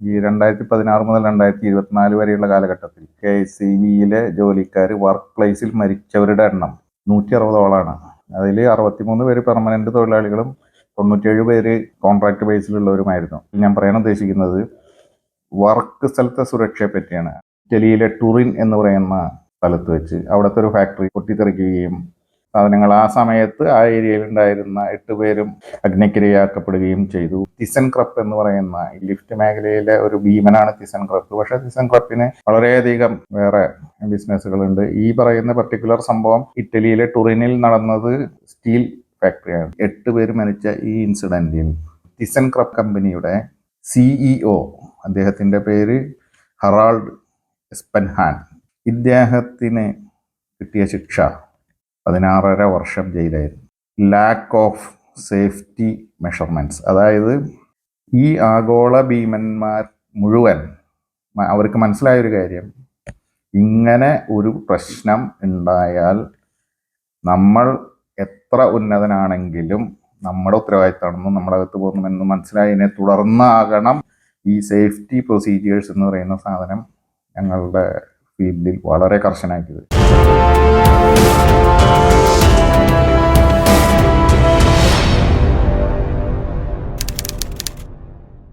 ഈ 2016 മുതൽ 2024 വരെയുള്ള കാലഘട്ടത്തിൽ KSCBയിലെ ജോലിക്കാർ വർക്ക് പ്ലേസിൽ മരിച്ചവരുടെ എണ്ണം 160ഓളാണ്. അതിൽ 63 പേര് പെർമനന്റ് തൊഴിലാളികളും 97 പേര് കോൺട്രാക്ട് ബേസിലുള്ളവരുമായിരുന്നു. ഞാൻ പറയാൻ ഉദ്ദേശിക്കുന്നത് വർക്ക് സ്ഥലത്തെ സുരക്ഷയെ പറ്റിയാണ്. ഇറ്റലിയിലെ ടുറിൻ എന്ന് പറയുന്ന സ്ഥലത്ത് വെച്ച് അവിടുത്തെ ഒരു ഫാക്ടറി പൊട്ടിത്തെറിക്കുകയും സാധനങ്ങൾ ആ സമയത്ത് ആ ഏരിയയിൽ ഉണ്ടായിരുന്ന 8 പേരും അഗ്നിക്കിരയാക്കപ്പെടുകയും ചെയ്തു. തിസൻക്രപ്പ് എന്ന് പറയുന്ന ലിഫ്റ്റ് മേഖലയിലെ ഒരു ഭീമനാണ് തിസൻക്രപ്പ്. പക്ഷെ തിസൻക്രപ്പിന് വളരെയധികം വേറെ ബിസിനസ്സുകളുണ്ട്. ഈ പറയുന്ന പർട്ടിക്കുലർ സംഭവം ഇറ്റലിയിലെ ടുറിനിൽ നടന്നത് സ്റ്റീൽ ഫാക്ടറിയാണ്. 8 പേര് മരിച്ച ഈ ഇൻസിഡന്റിൽ തിസൻക്രപ്പ് കമ്പനിയുടെ CEO, അദ്ദേഹത്തിന്റെ പേര് ഹറാൾഡ് എസ്പെൻഹാൻ, ഇദ്ദേഹത്തിന് കിട്ടിയ ശിക്ഷ 16.5 വർഷം ജയിലായിരുന്നു. ലാക്ക് ഓഫ് സേഫ്റ്റി മെഷർമെന്റ്സ്, അതായത് ഈ ആഗോള ഭീമന്മാർ മുഴുവൻ അവർക്ക് മനസ്സിലായൊരു കാര്യം, ഇങ്ങനെ ഒരു പ്രശ്നം ഉണ്ടായാൽ നമ്മൾ എത്ര ഉന്നതനാണെങ്കിലും നമ്മുടെ ഉത്തരവാദിത്തമാണെന്നും നമ്മളകത്ത് പോകുന്നുമെന്നും മനസ്സിലായതിനെ തുടർന്നാകണം ഈ സേഫ്റ്റി പ്രൊസീജിയേഴ്സ് എന്ന് പറയുന്ന സാധനം ഞങ്ങളുടെ ഫീൽഡിൽ വളരെ കർശനമാക്കിയത്.